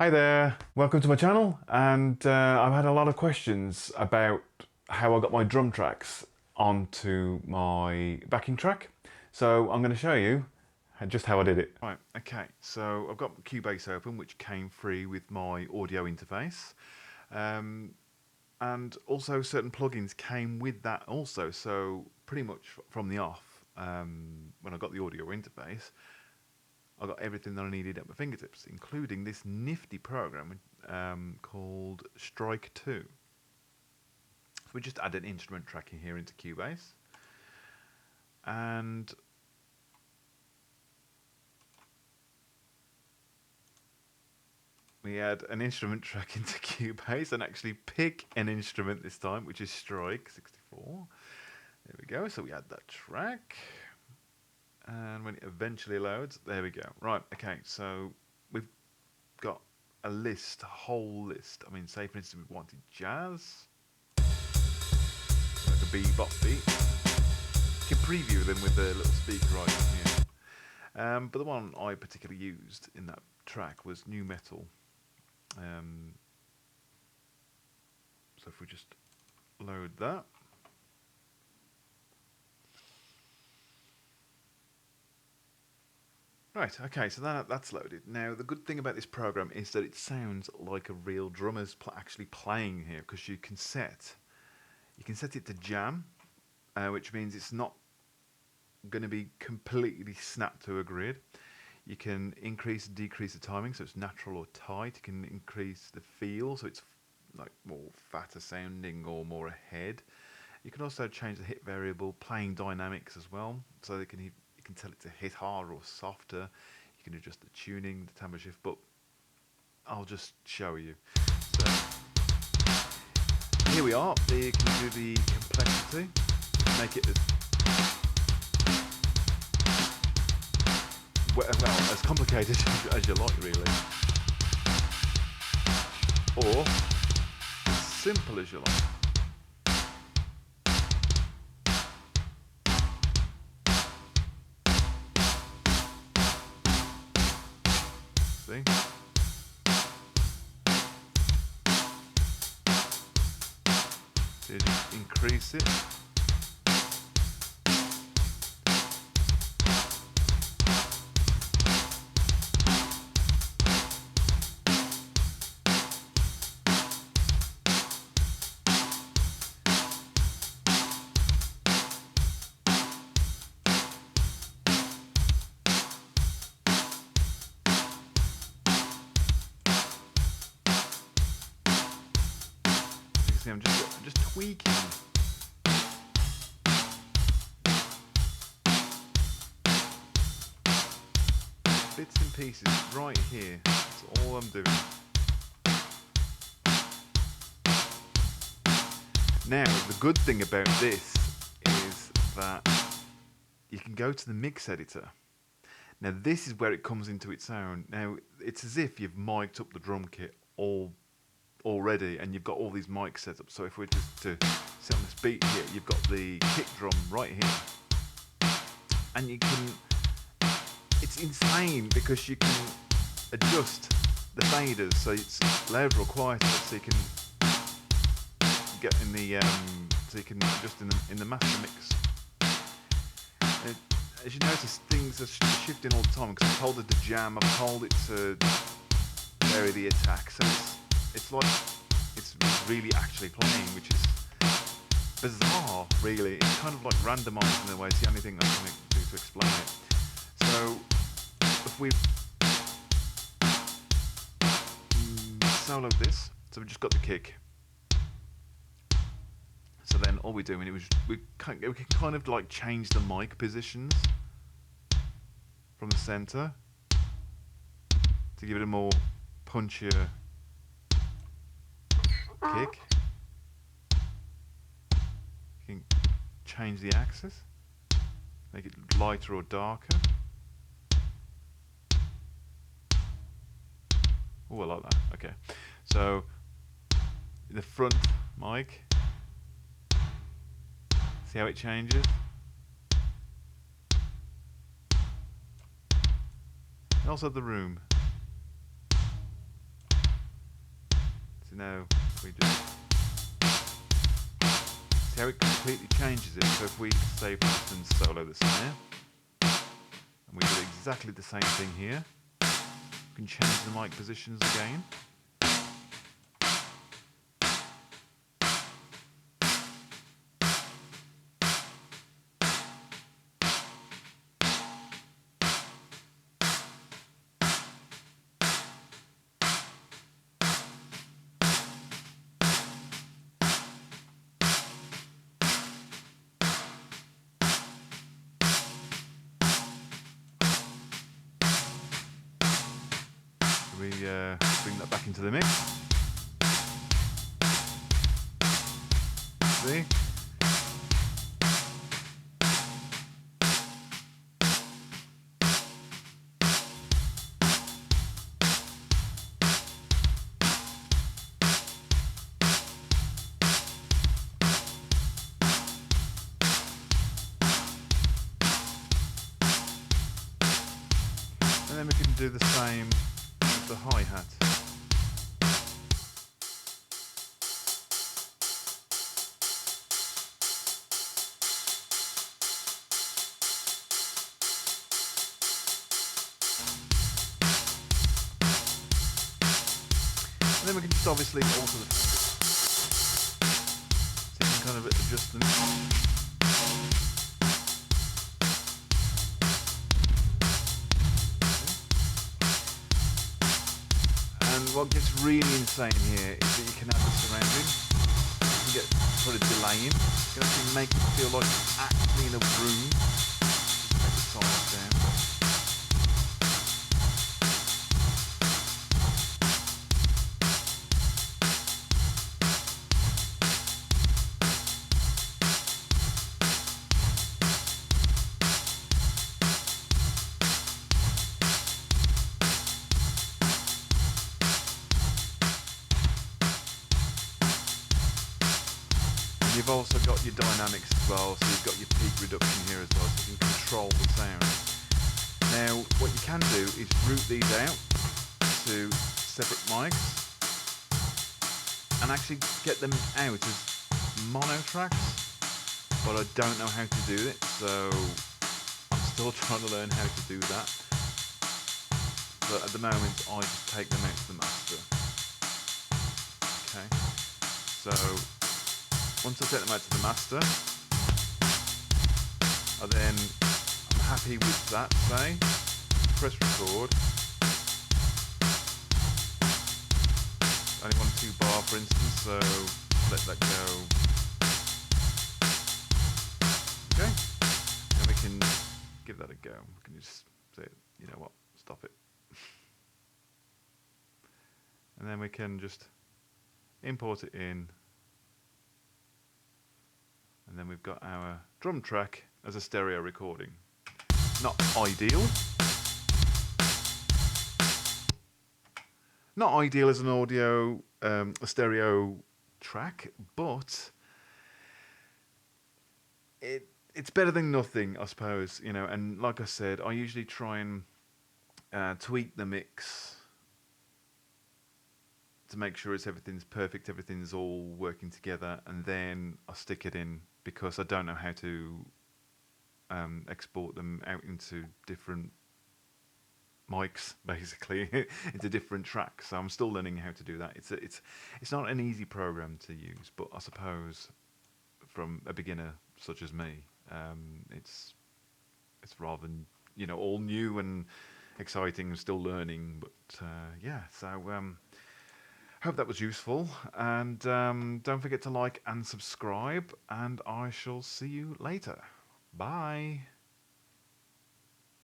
Hi there, welcome to my channel, and I've had a lot of questions about how I got my drum tracks onto my backing track. So I'm going to show you just how I did it. Right, okay, so I've got Cubase open, which came free with my audio interface. And also certain plugins came with that also, so pretty much from the off, when I got the audio interface, I got everything that I needed at my fingertips, including this nifty program called Strike 2. So we just add an instrument tracking here into Cubase, and we add an instrument track into Cubase and actually pick an instrument this time, which is Strike 64. There we go, so we add that track. And when it eventually loads, there we go. Right, okay, so we've got a list, a whole list. I mean, say for instance we wanted jazz, like a bebop beat. You can preview them with the little speaker icon here. But the one I particularly used in that track was nu metal. So if we just load that. Right, okay, so that's loaded. Now, the good thing about this program is that it sounds like a real drummer's actually playing here, because you can set it to jam, which means it's not going to be completely snapped to a grid. You can increase and decrease the timing, so it's natural or tight. You can increase the feel, so it's like more fatter sounding or more ahead. You can also change the hit variable, playing dynamics as well, so you can tell it to hit harder or softer. You can adjust the tuning, the timbre shift, but I'll just show you. So here we are. You can do the complexity, make it as complicated as you like, really, or as simple as you like. See? So you just increase it. See, I'm just tweaking. Bits and pieces right here. That's all I'm doing. Now, the good thing about this is that you can go to the mix editor. Now, this is where it comes into its own. Now, it's as if you've mic'd up the drum kit already, and you've got all these mics set up. So if we're just to set on this beat here, you've got the kick drum right here, and you can, it's insane because you can adjust the faders so it's louder or quieter, so you can get in the so you can adjust in the master mix. And as you notice, things are shifting all the time because I've told it to jam, I've told it to vary the attack, so it's like it's really actually playing, which is bizarre, really. It's kind of like randomised in a way. It's the only thing I can do to explain it. So if we soloed this, so we've just got the kick. So then all we're doing is we can kind of like change the mic positions from the centre to give it a more punchier kick. You can change the axis, make it lighter or darker. Oh, I like that. Okay, so the front mic, see how it changes? And also the room. So now we just see how it completely changes it. So if we say, for instance, solo the snare, and we do exactly the same thing here, we can change the mic positions again. We bring that back into the mix. See? And then we can do the same with the hi-hat. And then we can just obviously alter the so you can kind of adjust them. And what gets really insane here is that you can have the surrounding. You can get sort of delay in. You can actually make it feel like you're actually in a room. Just take the size down. You've also got your dynamics as well, so you've got your peak reduction here as well, so you can control the sound. Now, what you can do is route these out to separate mics and actually get them out as mono tracks, but I don't know how to do it, so I'm still trying to learn how to do that. But at the moment, I just take them out to the master. Okay, so once I take them out to the master, I'm happy with that, say, press record, only want 2 bar for instance, so let that go. Okay, then we can give that a go. We can just say, you know what, stop it. And then we can just import it in. And then we've got our drum track as a stereo recording. Not ideal. Not ideal as an audio, a stereo track, but it's better than nothing, I suppose. You know, and like I said, I usually try and tweak the mix to make sure everything's perfect, everything's all working together, and then I stick it in because I don't know how to export them out into different mics, basically, into different tracks. So I'm still learning how to do that. It's not an easy program to use, but I suppose from a beginner such as me, it's rather than all new and exciting and still learning. But yeah, so. Hope that was useful, and don't forget to like and subscribe, and I shall see you later. Bye.